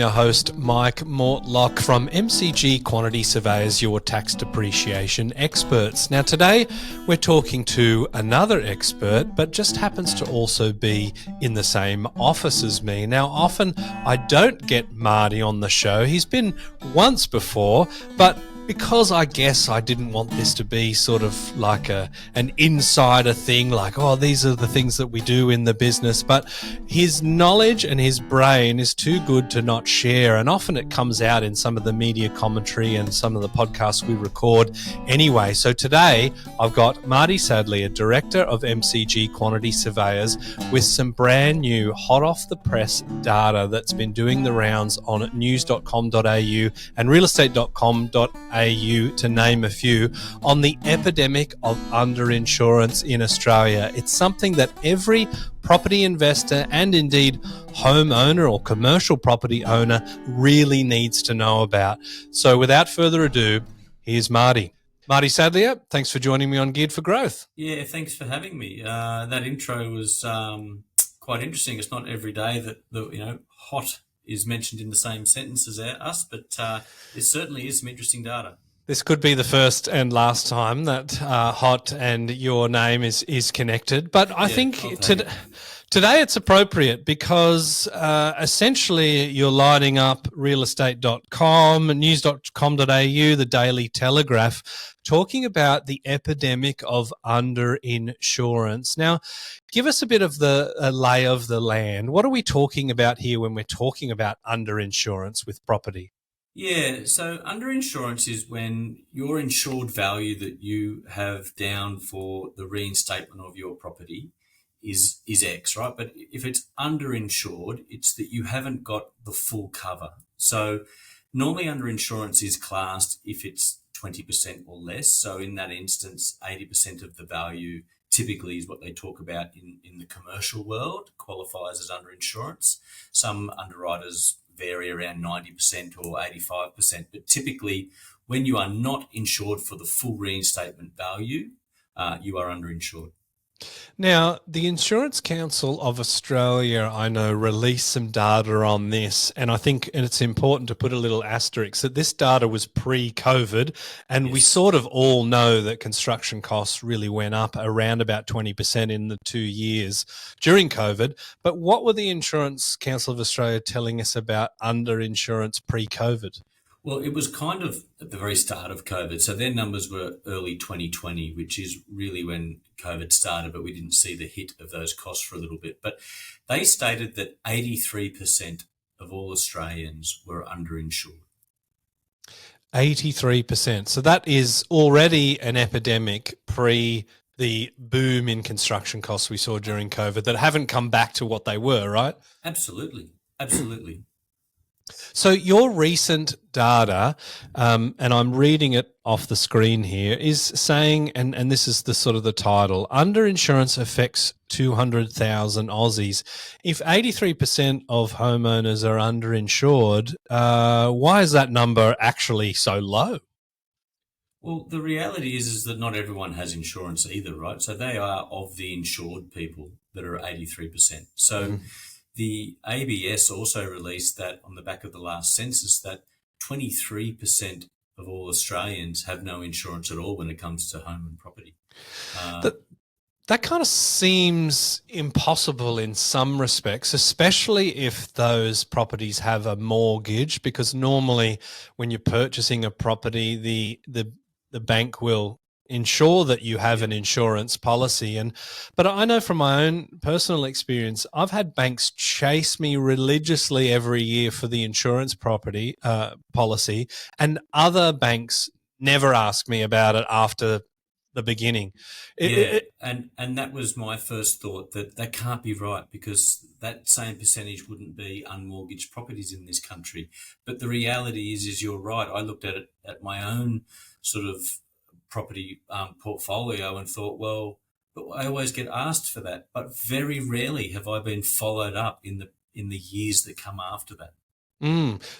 your host, Mike Mortlock from MCG Quantity Surveyors, your tax depreciation experts. Now today we're talking to another expert, but just happens to also be in the same office as me. Now often I don't get Marty on the show. He's been once before, but because I guess I didn't want this to be sort of like an insider thing, like, oh, these are the things that we do in the business. But his knowledge and his brain is too good to not share. And often it comes out in some of the media commentary and some of the podcasts we record anyway. So today I've got Marty Sadlier, Director of MCG Quantity Surveyors, with some brand new hot off the press data that's been doing the rounds on news.com.au and realestate.com.au, to name a few, on the epidemic of underinsurance in Australia. It's something that every property investor and indeed homeowner or commercial property owner really needs to know about. So without further ado, here's Marty. Marty Sadlier, thanks for joining me on Geared for Growth. Yeah, thanks for having me. That intro was quite interesting. It's not every day that hot is mentioned in the same sentence as us, but it certainly is some interesting data. This could be the first and last time that hot and your name is connected, but I think today it's appropriate because essentially you're lighting up realestate.com, news.com.au, the Daily Telegraph, talking about the epidemic of underinsurance. Now, give us a bit of the lay of the land. What are we talking about here when we're talking about underinsurance with property? Yeah, so underinsurance is when your insured value that you have down for the reinstatement of your property is X, right? But if it's underinsured, it's that you haven't got the full cover. So normally underinsurance is classed if it's 20% or less. So in that instance, 80% of the value typically is what they talk about in the commercial world, qualifies as underinsurance. Some underwriters vary around 90% or 85%, but typically when you are not insured for the full reinstatement value, you are underinsured. Now, the Insurance Council of Australia, I know, released some data on this, and I think it's important to put a little asterisk that this data was pre-COVID, and yes, we sort of all know that construction costs really went up around about 20% in the 2 years during COVID. But what were the Insurance Council of Australia telling us about underinsurance pre-COVID? Well, it was kind of at the very start of COVID. So their numbers were early 2020, which is really when COVID started, but we didn't see the hit of those costs for a little bit. But they stated that 83% of all Australians were underinsured. 83%. So that is already an epidemic pre the boom in construction costs we saw during COVID that haven't come back to what they were, right? Absolutely. So your recent data, and I'm reading it off the screen here, is saying, and this is the sort of the title, underinsurance affects 200,000 Aussies. If 83% of homeowners are underinsured, why is that number actually so low? Well, the reality is that not everyone has insurance either, right? So they are of the insured people that are 83%. So the ABS also released that on the back of the last census that 23% of all Australians have no insurance at all when it comes to home and property. That kind of seems impossible in some respects, especially if those properties have a mortgage, because normally when you're purchasing a property, the bank will ensure that you have an insurance policy. But I know from my own personal experience, I've had banks chase me religiously every year for the insurance property policy, and other banks never ask me about it after the beginning. And that was my first thought, that can't be right, because that same percentage wouldn't be unmortgaged properties in this country. But the reality is you're right. I looked at it at my own sort of property portfolio and thought, well, but I always get asked for that, but very rarely have I been followed up in the years that come after that.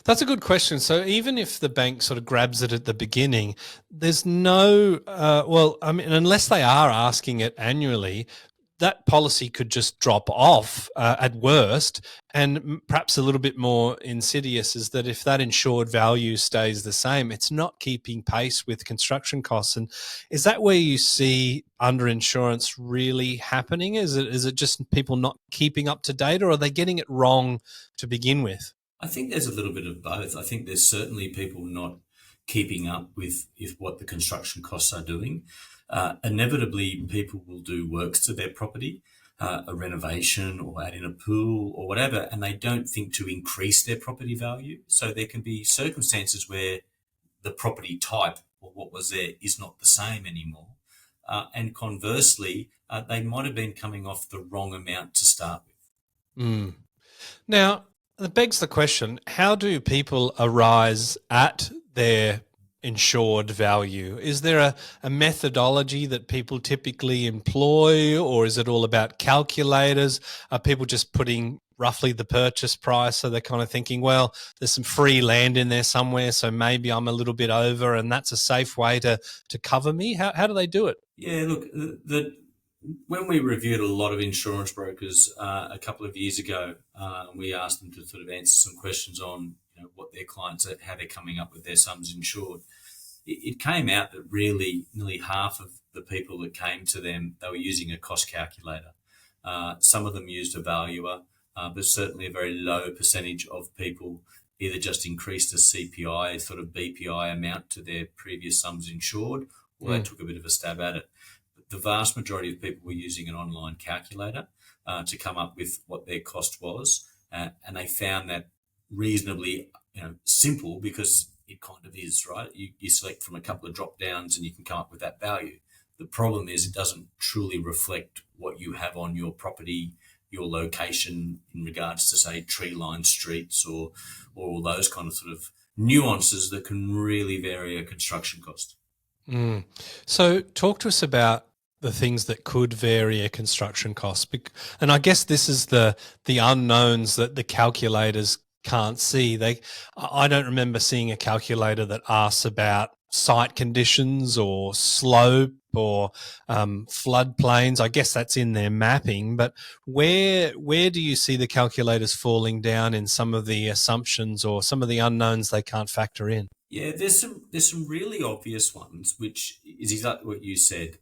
That's a good question. So even if the bank sort of grabs it at the beginning, there's no, unless they are asking it annually, that policy could just drop off at worst. And perhaps a little bit more insidious is that if that insured value stays the same, it's not keeping pace with construction costs. And is that where you see underinsurance really happening? Is it just people not keeping up to date, or are they getting it wrong to begin with? I think there's a little bit of both. I think there's certainly people not keeping up with what the construction costs are doing. Inevitably, people will do works to their property, a renovation or add in a pool or whatever, and they don't think to increase their property value. So there can be circumstances where the property type or what was there is not the same anymore. And conversely, they might have been coming off the wrong amount to start with. Mm. Now, that begs the question, how do people arise at their insured value? Is there a methodology that people typically employ, or is it all about calculators? Are people just putting roughly the purchase price, so they're kind of thinking, well, there's some free land in there somewhere, so maybe I'm a little bit over and that's a safe way to cover me? How do they do it? Yeah, look, when we reviewed a lot of insurance brokers a couple of years ago, we asked them to sort of answer some questions on what their clients, how they're coming up with their sums insured. It came out that really nearly half of the people that came to them, they were using a cost calculator. Some of them used a valuer, but certainly a very low percentage of people either just increased a CPI, sort of BPI amount to their previous sums insured, or they took a bit of a stab at it. But the vast majority of people were using an online calculator to come up with what their cost was, and they found that reasonably simple, because it kind of is, right? You select from a couple of drop downs and you can come up with that value. The problem is it doesn't truly reflect what you have on your property, your location in regards to, say, tree-lined streets or all those kind of sort of nuances that can really vary a construction cost. So talk to us about the things that could vary a construction cost. And I guess this is the unknowns that the calculators can't see. I don't remember seeing a calculator that asks about site conditions or slope or floodplains. I guess that's in their mapping, but where do you see the calculators falling down in some of the assumptions or some of the unknowns they can't factor in? Yeah, there's some really obvious ones, which is exactly what you said.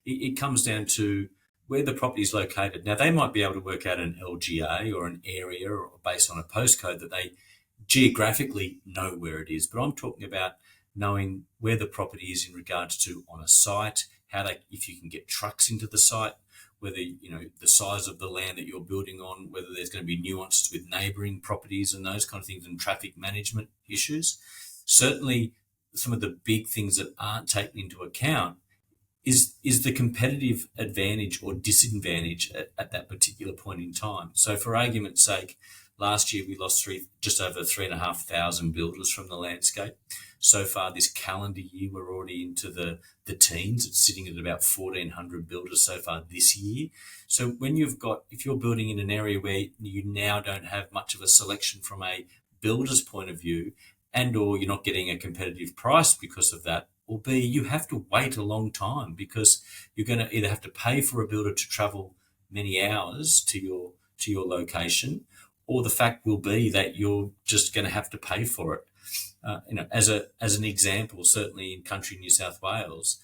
It comes down to where the property is located. Now, they might be able to work out an LGA or an area or based on a postcode that they geographically know where it is. But I'm talking about knowing where the property is in regards to on a site, if you can get trucks into the site, whether, the size of the land that you're building on, whether there's going to be nuances with neighbouring properties and those kind of things, and traffic management issues. Certainly, some of the big things that aren't taken into account is the competitive advantage or disadvantage at that particular point in time. So for argument's sake, last year we lost just over 3,500 builders from the landscape. So far this calendar year, we're already into the teens. It's sitting at about 1,400 builders so far this year. So when if you're building in an area where you now don't have much of a selection from a builder's point of view, and or you're not getting a competitive price because of that, or B, you have to wait a long time because you're going to either have to pay for a builder to travel many hours to your location, or the fact will be that you're just going to have to pay for it. As an example, certainly in country New South Wales,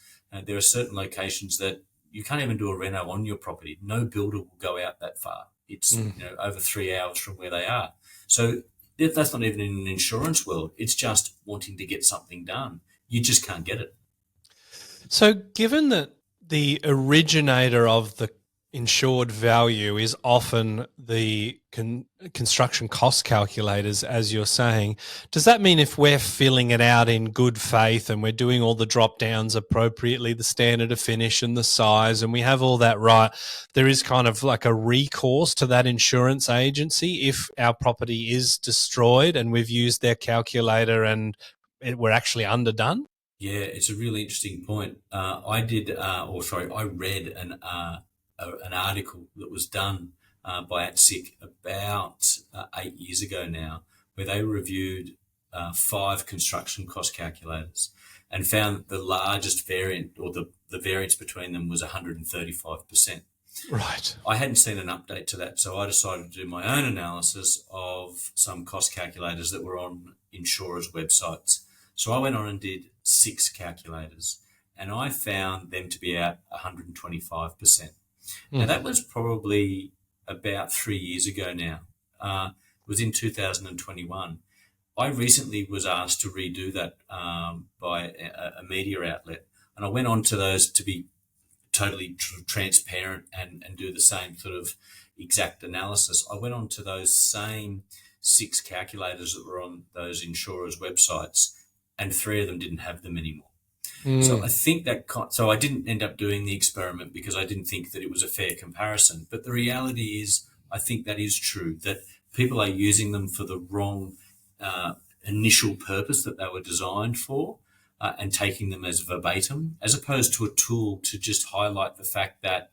there are certain locations that you can't even do a reno on your property. No builder will go out that far. It's over 3 hours from where they are. So that's not even in an insurance world. It's just wanting to get something done. You just can't get it. So given that the originator of the insured value is often the construction cost calculators, as you're saying, does that mean if we're filling it out in good faith and we're doing all the drop downs appropriately, the standard of finish and the size, and we have all that right, there is kind of like a recourse to that insurance agency if our property is destroyed and we've used their calculator and we're actually underdone? Yeah, it's a really interesting point. I read an article that was done by ATSIC about 8 years ago now, where they reviewed 5 construction cost calculators and found that the largest variant, or the variance between them, was 135%. Right. I hadn't seen an update to that, so I decided to do my own analysis of some cost calculators that were on insurers' websites. So I went on and did 6 calculators, and I found them to be at 125%. Now, that was probably about 3 years ago now. It was in 2021. I recently was asked to redo that by a media outlet, and I went on to those to be totally transparent and do the same sort of exact analysis. I went on to those same 6 calculators that were on those insurers' websites, and 3 of them didn't have them anymore. So I think so I didn't end up doing the experiment because I didn't think that it was a fair comparison. But the reality is, I think that is true, that people are using them for the wrong initial purpose that they were designed for, and taking them as verbatim, as opposed to a tool to just highlight the fact that,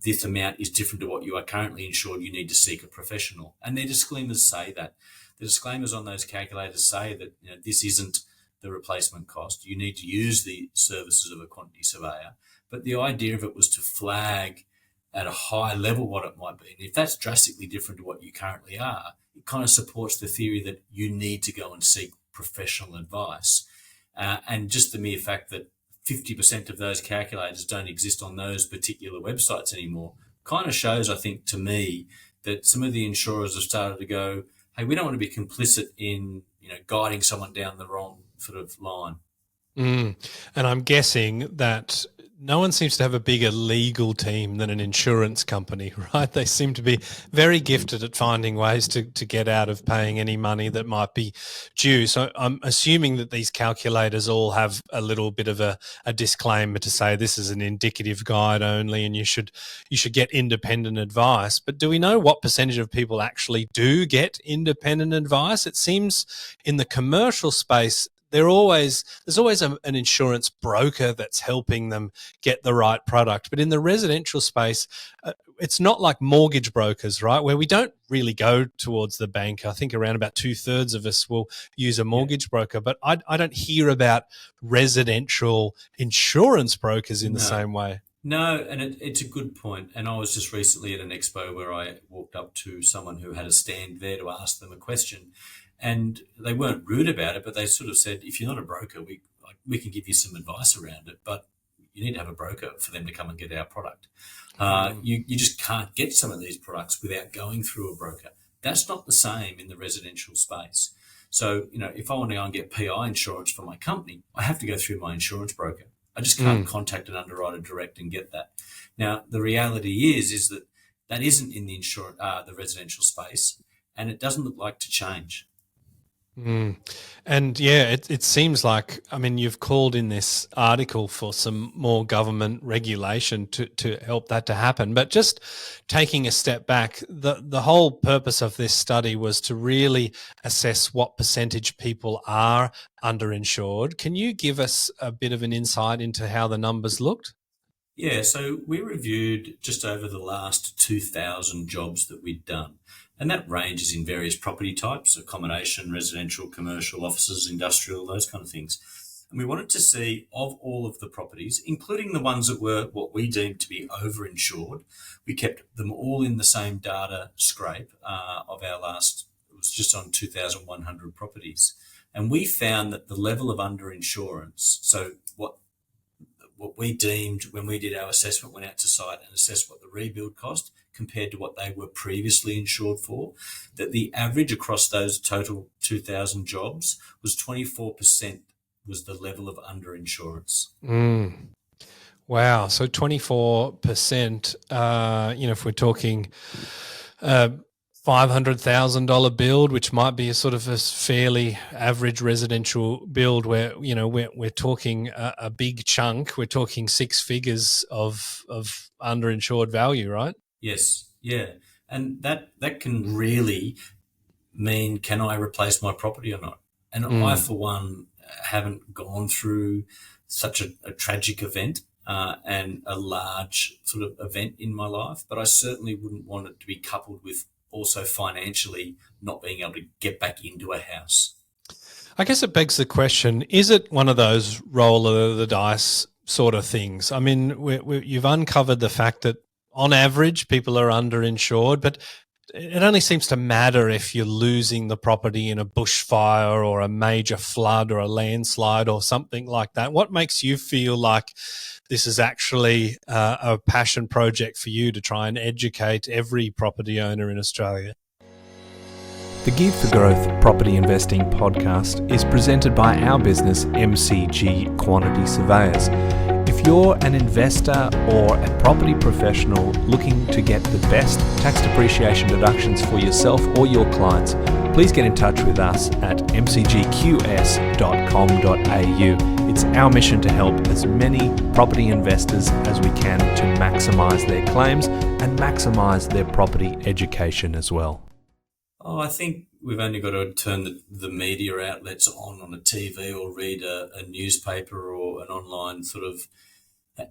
this amount is different to what you are currently insured. You need to seek a professional. And their disclaimers say that. The disclaimers on those calculators say that this isn't the replacement cost. You need to use the services of a quantity surveyor. But the idea of it was to flag at a high level what it might be. And if that's drastically different to what you currently are, it kind of supports the theory that you need to go and seek professional advice. And just the mere fact that 50% of those calculators don't exist on those particular websites anymore kind of shows, I think, to me, that some of the insurers have started to go, hey, we don't want to be complicit in, guiding someone down the wrong sort of line. And I'm guessing that no one seems to have a bigger legal team than an insurance company, right? They seem to be very gifted at finding ways to get out of paying any money that might be due. So I'm assuming that these calculators all have a little bit of a disclaimer to say this is an indicative guide only and you should get independent advice. But do we know what percentage of people actually do get independent advice? It seems in the commercial space, there's always an insurance broker that's helping them get the right product. But in the residential space, it's not like mortgage brokers, right, where we don't really go towards the bank. I think around about 2/3 of us will use a mortgage broker, but I don't hear about residential insurance brokers in the same way. No, and it's a good point. And I was just recently at an expo where I walked up to someone who had a stand there to ask them a question. And they weren't rude about it, but they sort of said, if you're not a broker, we can give you some advice around it, but you need to have a broker for them to come and get our product. You just can't get some of these products without going through a broker. That's not the same in the residential space. So, if I want to go and get PI insurance for my company, I have to go through my insurance broker. I just can't contact an underwriter direct and get that. Now, the reality is that isn't in the residential space, and it doesn't look like to change. And yeah, it seems like, you've called in this article for some more government regulation to help that to happen. But just taking a step back, the whole purpose of this study was to really assess what percentage people are underinsured. Can you give us a bit of an insight into how the numbers looked? Yeah, so we reviewed just over the last 2,000 jobs that we'd done. And that ranges in various property types: accommodation, residential, commercial, offices, industrial, those kind of things. And we wanted to see, of all of the properties, including the ones that were what we deemed to be overinsured, we kept them all in the same data scrape of our last, it was just on 2,100 properties. And we found that the level of underinsurance, so what we deemed when we did our assessment, went out to site and assessed what the rebuild cost compared to what they were previously insured for, that the average across those total 2,000 jobs was 24% was the level of underinsurance. Wow. So 24%, if we're talking $500,000 build, which might be a sort of a fairly average residential build, where we're talking a big chunk. We're talking 6 figures of underinsured value, right? Yes, yeah, and that can really mean, can I replace my property or not? And I, for one, haven't gone through such a tragic event and a large sort of event in my life, but I certainly wouldn't want it to be coupled with also financially not being able to get back into a house. I guess it begs the question, is it one of those roll of the dice sort of things? You've uncovered the fact that on average, people are underinsured, but it only seems to matter if you're losing the property in a bushfire or a major flood or a landslide or something like that. What makes you feel like this is actually a passion project for you to try and educate every property owner in Australia? The Geared for Growth Property Investing podcast is presented by our business, MCG Quantity Surveyors. If you're an investor or a property professional looking to get the best tax depreciation deductions for yourself or your clients, please get in touch with us at mcgqs.com.au. It's our mission to help as many property investors as we can to maximise their claims and maximise their property education as well. Oh, I think we've only got to turn the media outlets on a TV or read a newspaper or an online sort of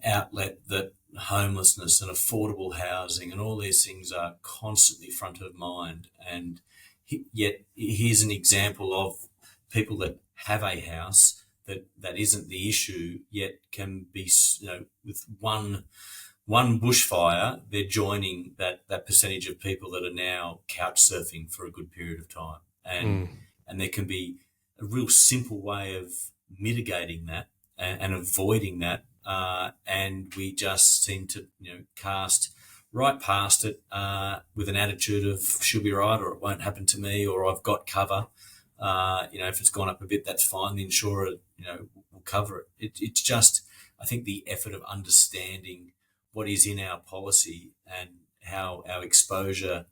outlet that homelessness and affordable housing and all these things are constantly front of mind. And yet here's an example of people that have a house that isn't the issue, yet can be, with one bushfire, they're joining that percentage of people that are now couch surfing for a good period of time. And there can be a real simple way of mitigating that and avoiding that. And we just seem to, cast right past it with an attitude of she'll be right, or it won't happen to me, or I've got cover. If it's gone up a bit, that's fine. The insurer, will cover it. It's just, I think, the effort of understanding what is in our policy and how our exposure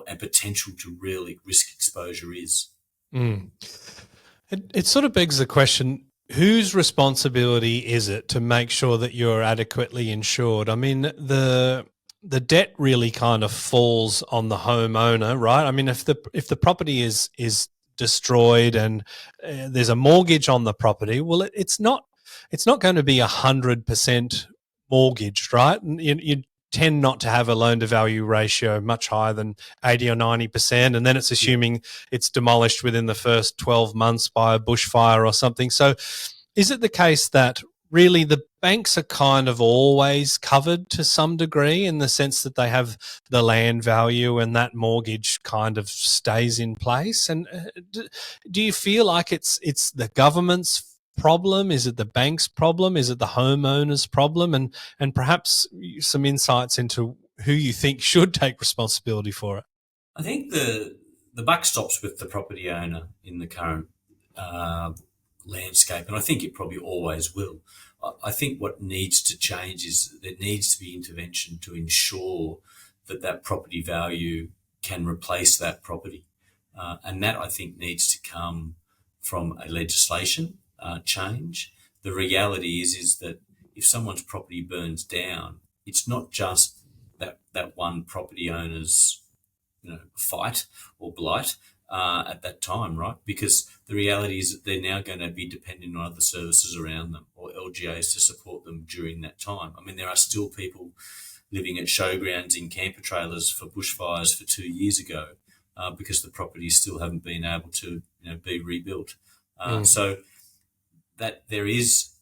and potential to really risk exposure is. It sort of begs the question, whose responsibility is it to make sure that you're adequately insured? I mean, the debt really kind of falls on the homeowner, right? I mean, if the property is destroyed and there's a mortgage on the property, well, it's not going to be 100% mortgaged, right? And you tend not to have a loan to value ratio much higher than 80 or 90%. And then it's assuming it's demolished within the first 12 months by a bushfire or something. So is it the case that really the banks are kind of always covered to some degree in the sense that they have the land value and that mortgage kind of stays in place? And do you feel like it's the government's problem? Is it the bank's problem? Is it the homeowner's problem? And perhaps some insights into who you think should take responsibility for it. I think the buck stops with the property owner in the current landscape, and I think it probably always will. I think what needs to change is there needs to be intervention to ensure that property value can replace that property. And that, I think, needs to come from a legislation change. The reality is that if someone's property burns down, it's not just that one property owner's fight or blight at that time, right? Because the reality is that they're now going to be dependent on other services around them or LGAs to support them during that time. I mean, there are still people living at showgrounds in camper trailers for bushfires for 2 years ago because the properties still haven't been able to be rebuilt. So that there is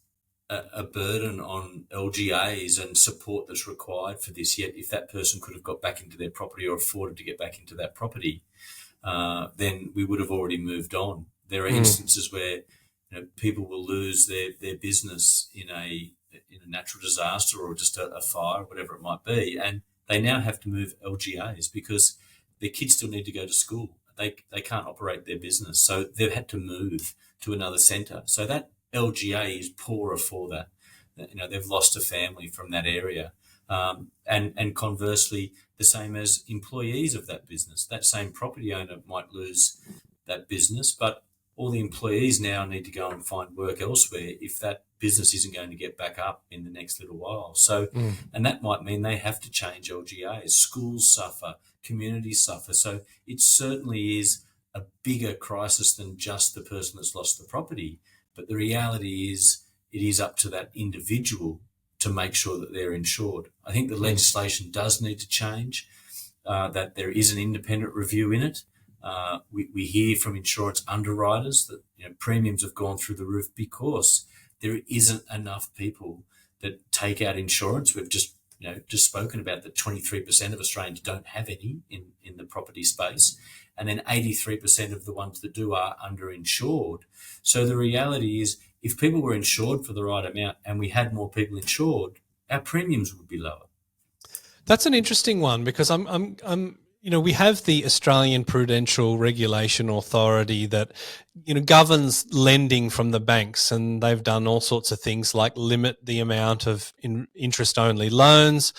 a burden on LGAs and support that's required for this. Yet if that person could have got back into their property or afforded to get back into that property, then we would have already moved on. There are instances where people will lose their business in a natural disaster or just a fire, whatever it might be, and they now have to move LGAs because their kids still need to go to school. They can't operate their business, so they've had to move to another centre. So that LGA is poorer for that. They've lost a family from that area. And conversely, the same as employees of that business. That same property owner might lose that business, but all the employees now need to go and find work elsewhere if that business isn't going to get back up in the next little while. So, and that might mean they have to change LGAs. Schools suffer, communities suffer. So it certainly is a bigger crisis than just the person that's lost the property. But the reality is it is up to that individual to make sure that they're insured. I think the legislation does need to change, that there is an independent review in it. We hear from insurance underwriters that premiums have gone through the roof because there isn't enough people that take out insurance. We've just just spoken about, that 23% of Australians don't have any in the property space, and then 83% of the ones that do are underinsured. So the reality is, if people were insured for the right amount and we had more people insured, our premiums would be lower. That's an interesting one, because we have the Australian Prudential Regulation Authority that, governs lending from the banks, and they've done all sorts of things like limit the amount of interest-only loans,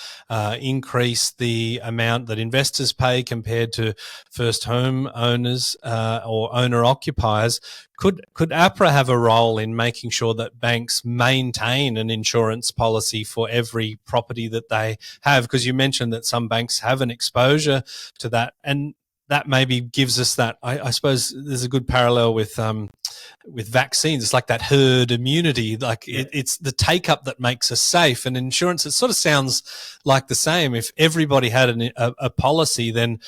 increase the amount that investors pay compared to first home owners or owner-occupiers. Could APRA have a role in making sure that banks maintain an insurance policy for every property that they have? Because you mentioned that some banks have an exposure to that, and that maybe gives us that. I suppose there's a good parallel with vaccines. It's like that herd immunity. Like it's the take up that makes us safe. And insurance, it sort of sounds like the same. If everybody had a policy, then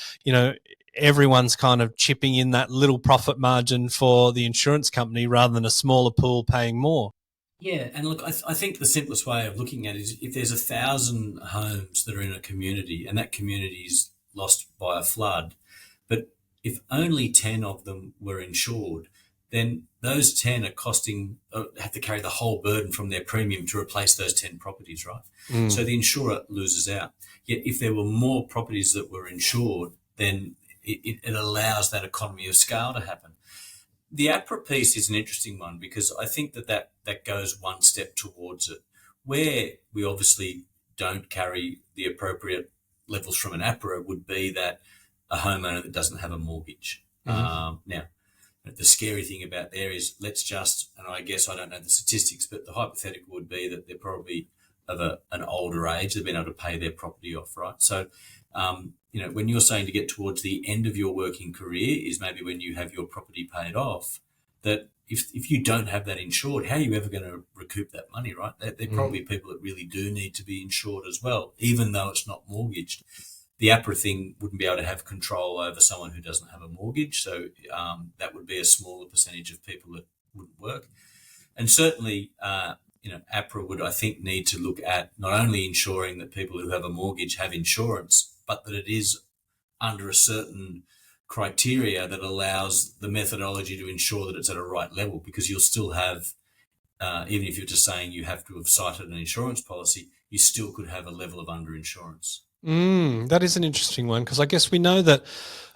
everyone's kind of chipping in that little profit margin for the insurance company rather than a smaller pool paying more. Yeah, and look, I think the simplest way of looking at it is, if there's 1,000 homes that are in a community and that community is lost by a flood, but if only 10 of them were insured, then those 10 have to carry the whole burden from their premium to replace those 10 properties, right? So the insurer loses out. Yet if there were more properties that were insured, then it allows that economy of scale to happen. The APRA piece is an interesting one, because I think that goes one step towards it. Where we obviously don't carry the appropriate levels from an APRA would be that a homeowner that doesn't have a mortgage. Now, the scary thing about there is, and I guess I don't know the statistics, but the hypothetical would be that they're probably of an older age, they've been able to pay their property off, right? So, when you're saying to get towards the end of your working career is maybe when you have your property paid off, that if you don't have that insured, how are you ever going to recoup that money, right? There are probably people that really do need to be insured as well, even though it's not mortgaged. The APRA thing wouldn't be able to have control over someone who doesn't have a mortgage, so that would be a smaller percentage of people that wouldn't work. And certainly, APRA would, I think, need to look at not only ensuring that people who have a mortgage have insurance, but that it is under a certain criteria that allows the methodology to ensure that it's at a right level, because you'll still have, even if you're just saying you have to have cited an insurance policy, you still could have a level of underinsurance. That is an interesting one, because I guess we know that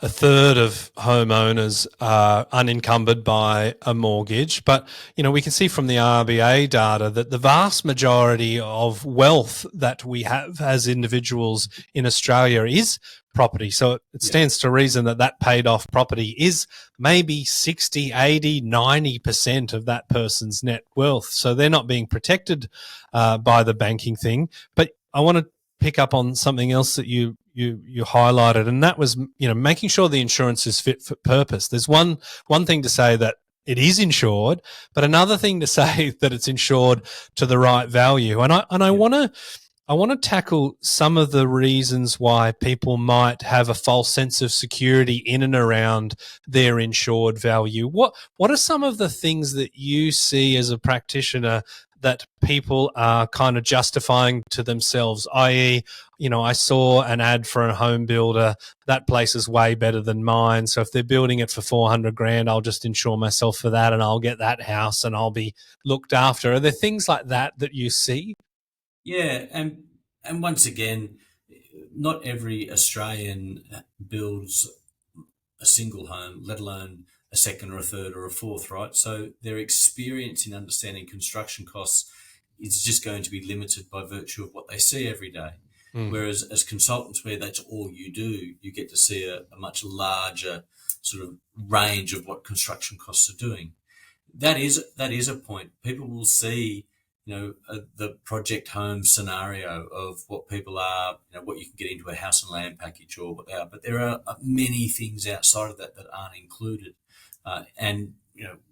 a third of homeowners are unencumbered by a mortgage, but we can see from the RBA data that the vast majority of wealth that we have as individuals in Australia is property. So it stands to reason that paid off property is maybe 60, 80, 90% of that person's net wealth. So they're not being protected by the banking thing. But I want to pick up on something else that you highlighted, and that was making sure the insurance is fit for purpose. There's one thing to say that it is insured, but another thing to say that it's insured to the right value. And I want to tackle some of the reasons why people might have a false sense of security in and around their insured value. What are some of the things that you see as a practitioner that people are kind of justifying to themselves, i.e., I saw an ad for a home builder, that place is way better than mine, so if they're building it for 400 grand, I'll just insure myself for that and I'll get that house and I'll be looked after. Are there things like that you see? Yeah, and once again, not every Australian builds a single home, let alone a second or a third or a fourth, right? So their experience in understanding construction costs is just going to be limited by virtue of what they see every day. Whereas as consultants, where that's all you do, you get to see a much larger sort of range of what construction costs are doing. That is a point. People will see, the project home scenario of what people are, what you can get into a house and land package or what they are. But there are many things outside of that aren't included. And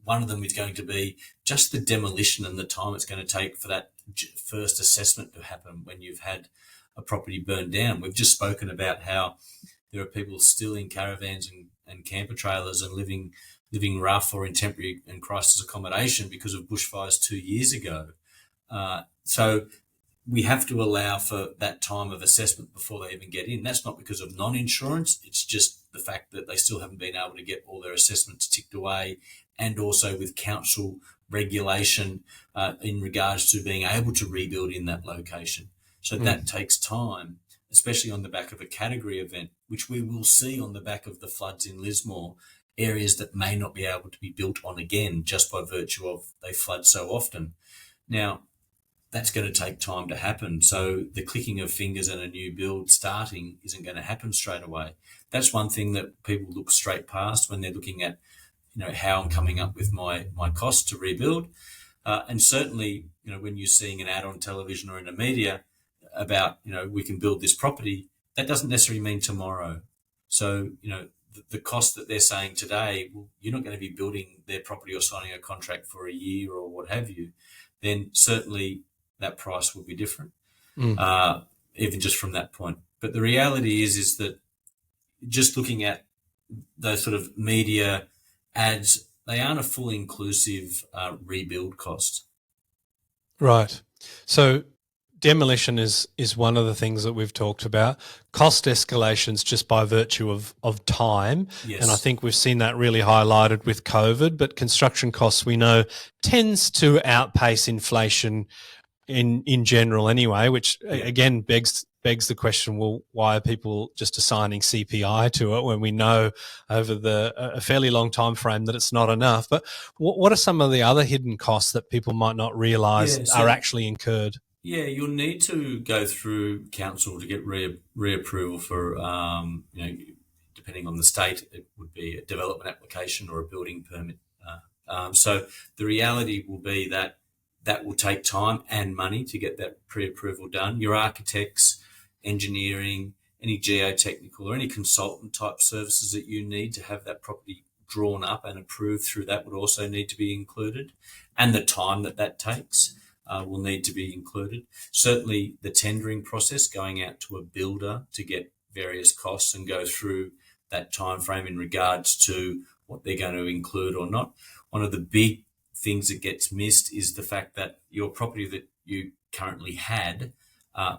one of them is going to be just the demolition and the time it's going to take for that first assessment to happen when you've had a property burned down. We've just spoken about how there are people still in caravans and camper trailers and living rough or in temporary and crisis accommodation because of bushfires 2 years ago. So we have to allow for that time of assessment before they even get in. That's not because of non-insurance. It's just the fact that they still haven't been able to get all their assessments ticked away, and also with council regulation in regards to being able to rebuild in that location. So that takes time, especially on the back of a category event, which we will see on the back of the floods in Lismore, areas that may not be able to be built on again just by virtue of they flood so often. Now, that's going to take time to happen. So the clicking of fingers and a new build starting isn't going to happen straight away. That's one thing that people look straight past when they're looking at, how I'm coming up with my costs to rebuild. And certainly, when you're seeing an ad on television or in the media about, we can build this property, that doesn't necessarily mean tomorrow. So, the cost that they're saying today, well, you're not going to be building their property or signing a contract for a year or what have you. Then certainly that price will be different, even just from that point. But the reality is that just looking at those sort of media ads, they aren't a full inclusive rebuild cost. Right. So demolition is one of the things that we've talked about. Cost escalations just by virtue of time. Yes. And I think we've seen that really highlighted with COVID, but construction costs, we know, tends to outpace inflation in general anyway, which again begs the question, well, why are people just assigning CPI to it when we know over a fairly long time frame that it's not enough? But what are some of the other hidden costs that people might not realise are actually incurred? Yeah, you'll need to go through council to get reapproval for, depending on the state, it would be a development application or a building permit. So the reality will be that will take time and money to get that pre-approval done. Your architects, engineering, any geotechnical or any consultant type services that you need to have that property drawn up and approved through that would also need to be included. And the time that takes will need to be included. Certainly the tendering process, going out to a builder to get various costs and go through that time frame in regards to what they're going to include or not. One of the big things that gets missed is the fact that your property that you currently had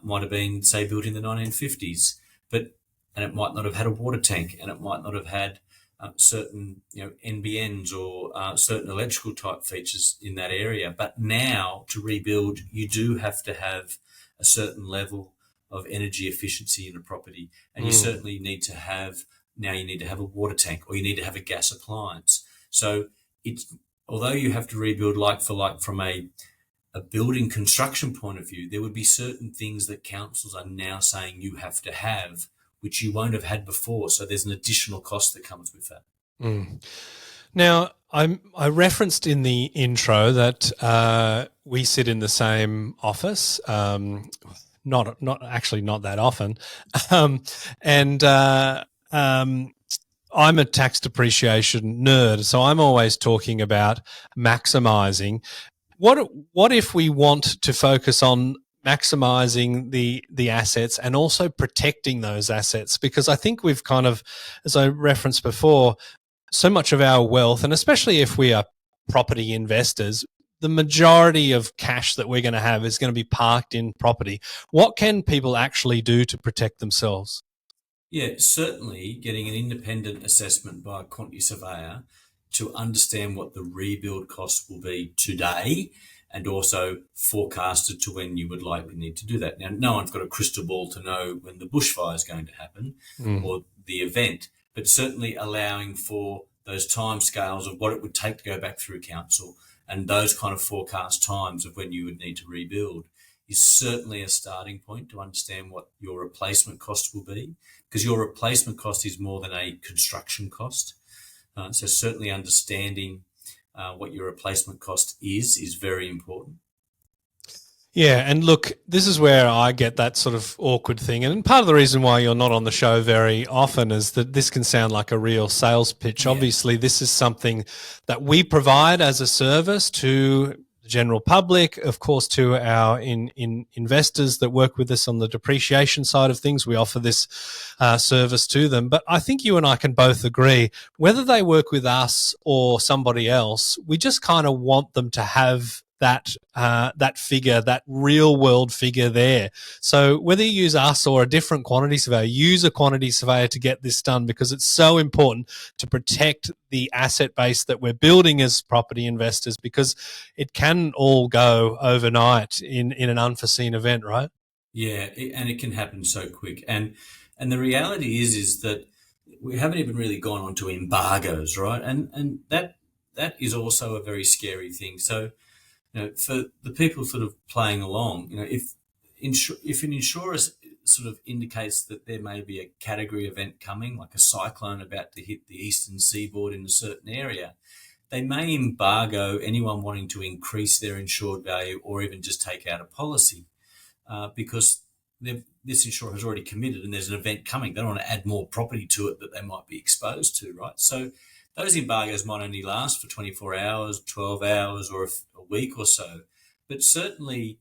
might have been, say, built in the 1950s, and it might not have had a water tank, and it might not have had certain NBNs or certain electrical type features in that area. But now to rebuild, you do have to have a certain level of energy efficiency in a property, and you certainly need to have a water tank, or you need to have a gas appliance. So although you have to rebuild like for like from a building construction point of view, there would be certain things that councils are now saying you have to have, which you won't have had before. So there's an additional cost that comes with that. Now, I referenced in the intro that we sit in the same office, not that often, and I'm a tax depreciation nerd, so I'm always talking about maximising. What if we want to focus on maximising the assets and also protecting those assets? Because I think we've kind of, as I referenced before, so much of our wealth, and especially if we are property investors, the majority of cash that we're going to have is going to be parked in property. What can people actually do to protect themselves? Yeah, certainly getting an independent assessment by a quantity surveyor to understand what the rebuild cost will be today, and also forecasted to when you would likely need to do that. Now, no one's got a crystal ball to know when the bushfire is going to happen or the event, but certainly allowing for those timescales of what it would take to go back through council and those kind of forecast times of when you would need to rebuild is certainly a starting point to understand what your replacement cost will be, because your replacement cost is more than a construction cost. So certainly understanding what your replacement cost is very important. Yeah, and look, this is where I get that sort of awkward thing. And part of the reason why you're not on the show very often is that this can sound like a real sales pitch. Yeah. Obviously, this is something that we provide as a service to the general public, of course, to our investors that work with us on the depreciation side of things. We offer this service to them. But I think you and I can both agree, whether they work with us or somebody else, we just kind of want them to have that figure, that real world figure there. So whether you use us or a different quantity surveyor, use a quantity surveyor to get this done, because it's so important to protect the asset base that we're building as property investors, because it can all go overnight in an unforeseen event, right? Yeah, and it can happen so quick. And the reality is that we haven't even really gone on to embargoes, right? And that is also a very scary thing. So, for the people sort of playing along, if an insurer sort of indicates that there may be a category event coming, like a cyclone about to hit the eastern seaboard in a certain area, they may embargo anyone wanting to increase their insured value or even just take out a policy, because this insurer has already committed and there's an event coming. They don't want to add more property to it that they might be exposed to, right? So those embargoes might only last for 24 hours, 12 hours, or a week or so. But certainly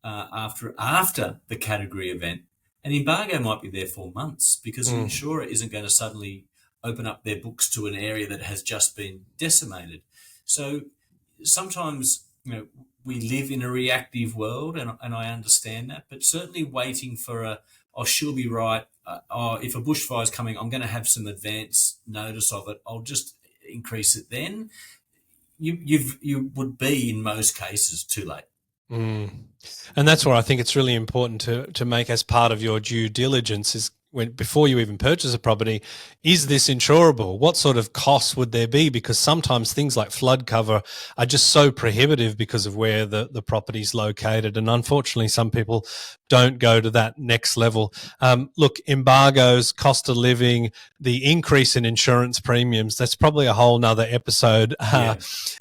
after the category event, an embargo might be there for months, because an insurer isn't going to suddenly open up their books to an area that has just been decimated. So sometimes, we live in a reactive world, and I understand that, but certainly waiting for she'll be right. If a bushfire is coming, I'm going to have some advance notice of it. I'll just increase it then. You would be, in most cases, too late. And that's where I think it's really important to make as part of your due diligence is before you even purchase a property, is this insurable? What sort of costs would there be? Because sometimes things like flood cover are just so prohibitive because of where the property's located. And unfortunately, some people don't go to that next level. Look, embargoes, cost of living, the increase in insurance premiums, that's probably a whole nother episode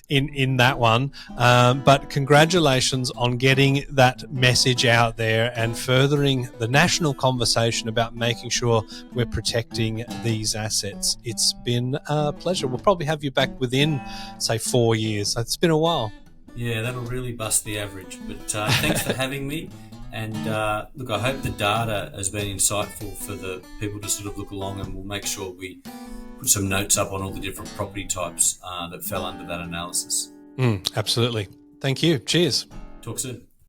in that one. But congratulations on getting that message out there and furthering the national conversation about making sure we're protecting these assets. It's been a pleasure. We'll probably have you back within, say, 4 years. It's been a while. Yeah, that'll really bust the average. But thanks for having me. And look, I hope the data has been insightful for the people to sort of look along, and we'll make sure we put some notes up on all the different property types that fell under that analysis. Absolutely. Thank you. Cheers. Talk soon.